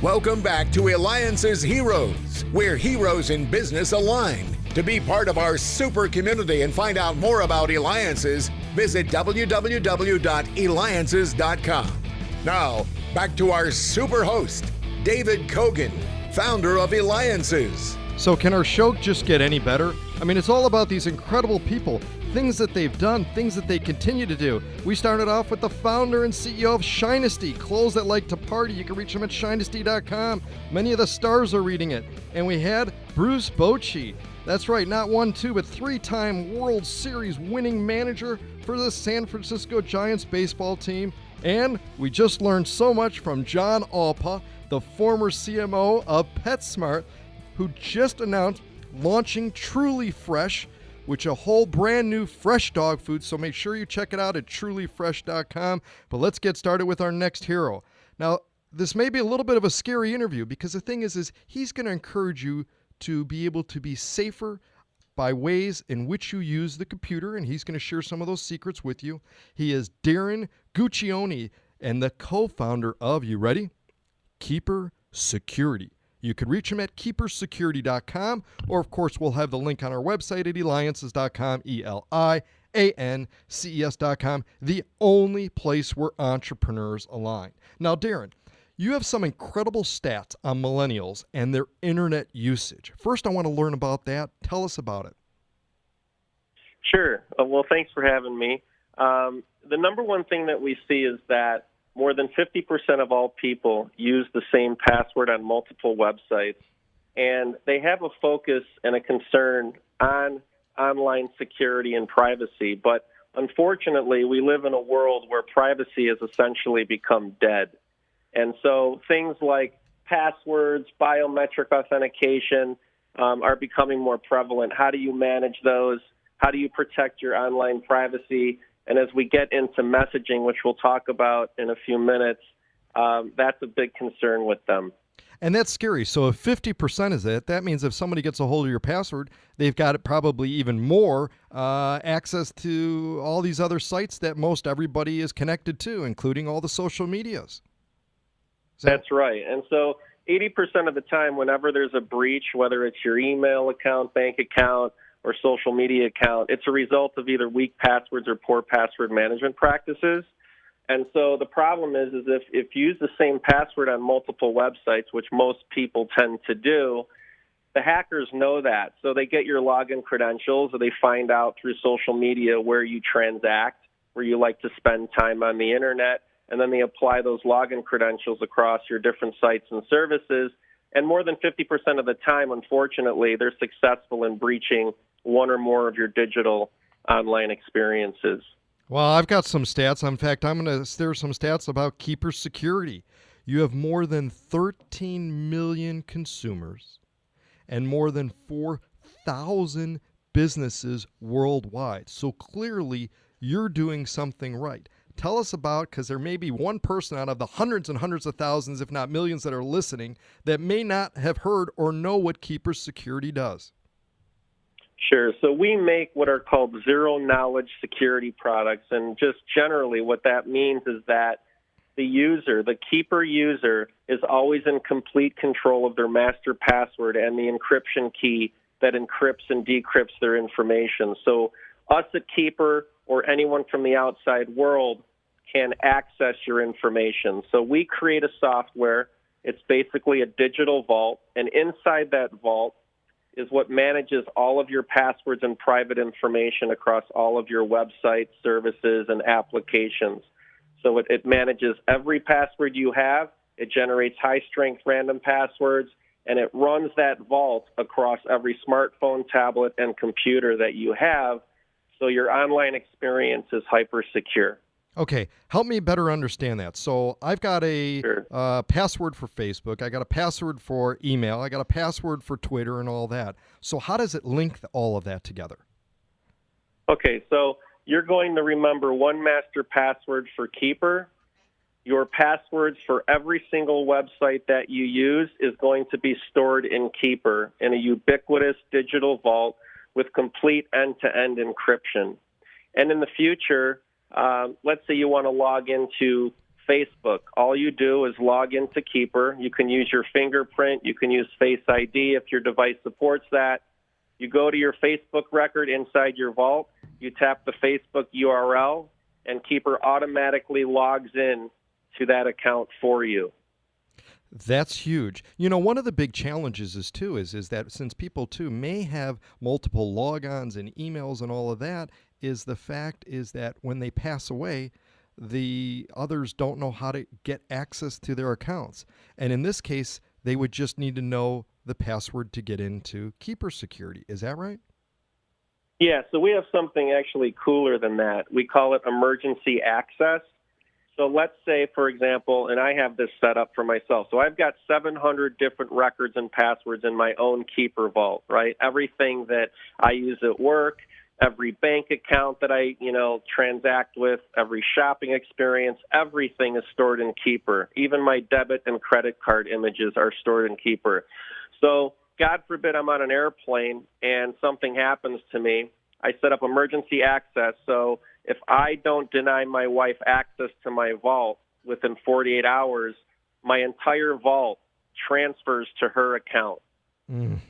Welcome back to Eliances Heroes, where heroes in business align. To be part of our super community and find out more about Eliances, visit www.Eliances.com. Now, back to our super host, David Kogan, founder of Eliances. So can our show just get any better? I mean, it's all about these incredible people, things that they've done, things that they continue to do. We started off with the founder and CEO of Shinesty, clothes that like to party. You can reach them at Shinesty.com. Many of the stars are reading it. And we had Bruce Bochy. That's right, not one, two, but three-time World Series winning manager for the San Francisco Giants baseball team. And we just learned so much from John Alpa, the former CMO of PetSmart, who just announced launching Truly Fresh, which a whole brand new fresh dog food. So make sure you check it out at trulyfresh.com. But let's get started with our next hero. Now, this may be a little bit of a scary interview because the thing is he's going to encourage you to be able to be safer by ways in which you use the computer, and he's going to share some of those secrets with you. He is Darren Gucccione and the co-founder of, you ready? Keeper Security. You can reach him at keepersecurity.com, or of course we'll have the link on our website at Eliances.com, Eliances.com, the only place where entrepreneurs align. Now, Darren, you have some incredible stats on millennials and their internet usage. First, I want to learn about that. Tell us about it. Sure. Well, thanks for having me. The number one thing that we see is that more than 50% of all people use the same password on multiple websites, and they have a focus and a concern on online security and privacy. But unfortunately, we live in a world where privacy has essentially become dead. And so things like passwords, biometric authentication are becoming more prevalent. How do you manage those? How do you protect your online privacy? And as we get into messaging, which we'll talk about in a few minutes, that's a big concern with them. And that's scary. So if 50% is it, that means if somebody gets a hold of your password, they've got probably even more access to all these other sites that most everybody is connected to, including all the social medias. That's right. And so 80% of the time, whenever there's a breach, whether it's your email account, bank account, or social media account, it's a result of either weak passwords or poor password management practices. And so the problem is if you use the same password on multiple websites, which most people tend to do, the hackers know that. So they get your login credentials, or they find out through social media where you transact, where you like to spend time on the internet, and then they apply those login credentials across your different sites and services. And more than 50% of the time, unfortunately, they're successful in breaching one or more of your digital online experiences. Well, I've got some stats. In fact, I'm going to share some stats about Keeper Security. You have more than 13 million consumers and more than 4,000 businesses worldwide. So clearly, you're doing something right. Tell us about, because there may be one person out of the hundreds and hundreds of thousands, if not millions, that are listening that may not have heard or know what Keeper Security does. Sure. So we make what are called zero-knowledge security products, and just generally what that means is that the user, the Keeper user, is always in complete control of their master password and the encryption key that encrypts and decrypts their information. So us at Keeper or anyone from the outside world can access your information. So we create a software. It's basically a digital vault, and inside that vault is what manages all of your passwords and private information across all of your websites, services, and applications. So it manages every password you have. It generates high-strength random passwords, and it runs that vault across every smartphone, tablet, and computer that you have, so your online experience is hyper-secure. Okay, help me better understand that. So I've got a password for Facebook, I got a password for email, I got a password for Twitter and all that. So how does it link all of that together? Okay, so you're going to remember one master password for Keeper. Your passwords for every single website that you use is going to be stored in Keeper in a ubiquitous digital vault with complete end-to-end encryption. And in the future, let's say you want to log into Facebook. All you do is log into Keeper. You can use your fingerprint. You can use Face ID if your device supports that. You go to your Facebook record inside your vault. You tap the Facebook URL, and Keeper automatically logs in to that account for you. That's huge. You know, one of the big challenges is that since people too may have multiple logons and emails and all of that, is the fact is that when they pass away, the others don't know how to get access to their accounts. And in this case, they would just need to know the password to get into Keeper Security. Is that right? Yeah, so we have something actually cooler than that. We call it emergency access. So let's say, for example, and I have this set up for myself. So I've got 700 different records and passwords in my own Keeper vault, right? Everything that I use at work, every bank account that I, transact with, every shopping experience, everything is stored in Keeper. Even my debit and credit card images are stored in Keeper. So God forbid I'm on an airplane and something happens to me. I set up emergency access. So if I don't deny my wife access to my vault within 48 hours, my entire vault transfers to her account. And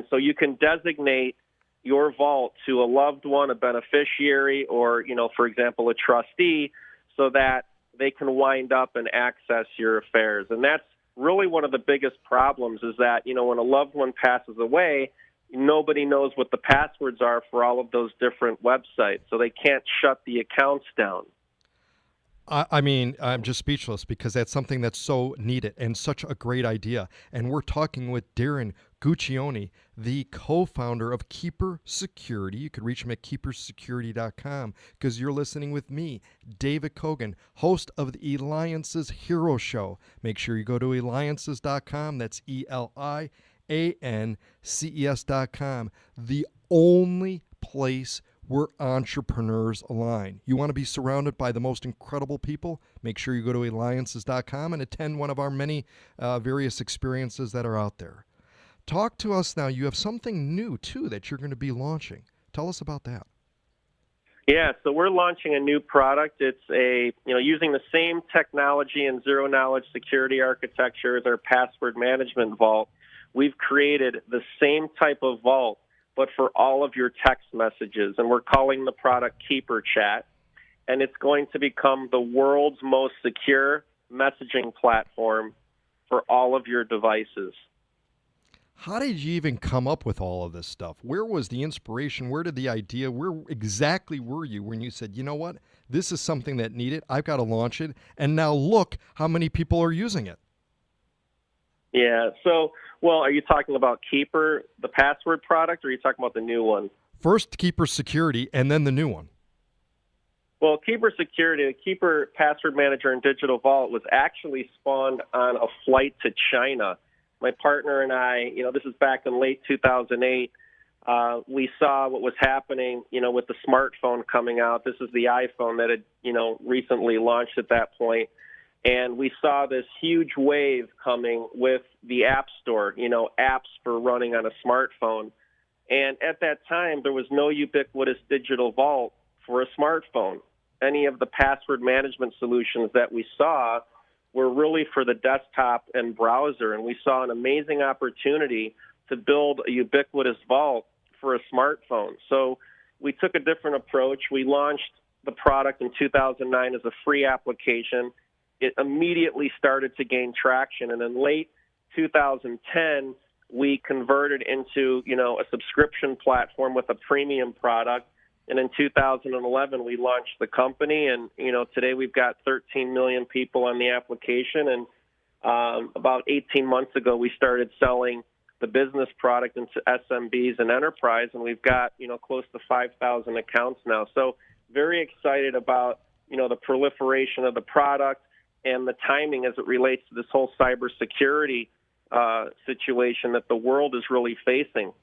so you can designate your vault to a loved one, a beneficiary, or, for example, a trustee, so that they can wind up and access your affairs. And that's really one of the biggest problems is that, when a loved one passes away, nobody knows what the passwords are for all of those different websites, so they can't shut the accounts down. I mean, I'm just speechless because that's something that's so needed and such a great idea. And we're talking with Darren Gucccione, the co-founder of Keeper Security. You could reach him at keepersecurity.com because you're listening with me, David Kogan, host of the Eliances Hero Show. Make sure you go to Eliances.com. That's ELIANCES.com. The only place where entrepreneurs align. You want to be surrounded by the most incredible people? Make sure you go to Eliances.com and attend one of our many various experiences that are out there. Talk to us now. You have something new, too, that you're going to be launching. Tell us about that. Yeah, so we're launching a new product. It's using the same technology and zero-knowledge security architecture as our password management vault. We've created the same type of vault, but for all of your text messages, and we're calling the product Keeper Chat, and it's going to become the world's most secure messaging platform for all of your devices. How did you even come up with all of this stuff? Where was the inspiration? Where did the idea? Where exactly were you when you said, you know what, this is something that needed, I've got to launch it, and now look how many people are using it? Yeah, so, are you talking about Keeper, the password product, or are you talking about the new one? First, Keeper Security, and then the new one. Well, Keeper Security, the Keeper Password Manager and Digital Vault was actually spawned on a flight to China. My partner and I, this is back in late 2008, we saw what was happening, with the smartphone coming out. This is the iPhone that had, recently launched at that point. And we saw this huge wave coming with the App Store, apps for running on a smartphone. And at that time, there was no ubiquitous digital vault for a smartphone. Any of the password management solutions that we saw were really for the desktop and browser. And we saw an amazing opportunity to build a ubiquitous vault for a smartphone. So we took a different approach. We launched the product in 2009 as a free application. It immediately started to gain traction. And in late 2010, we converted into, a subscription platform with a premium product. And in 2011, we launched the company. And, today we've got 13 million people on the application. And about 18 months ago, we started selling the business product into SMBs and enterprise. And we've got, close to 5,000 accounts now. So very excited about, the proliferation of the product and the timing as it relates to this whole cybersecurity situation that the world is really facing.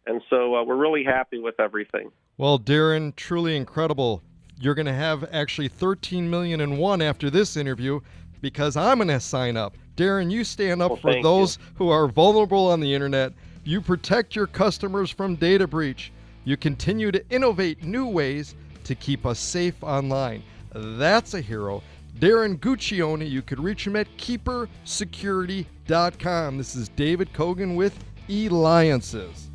And so we're really happy with everything. Well, Darren, truly incredible. You're going to have actually 13,000,001 after this interview because I'm going to sign up. Darren, you stand up for those who are vulnerable on the internet. You protect your customers from data breach. You continue to innovate new ways to keep us safe online. That's a hero. Darren Gucccione. You could reach him at keepersecurity.com. This is David Kogan with Eliances.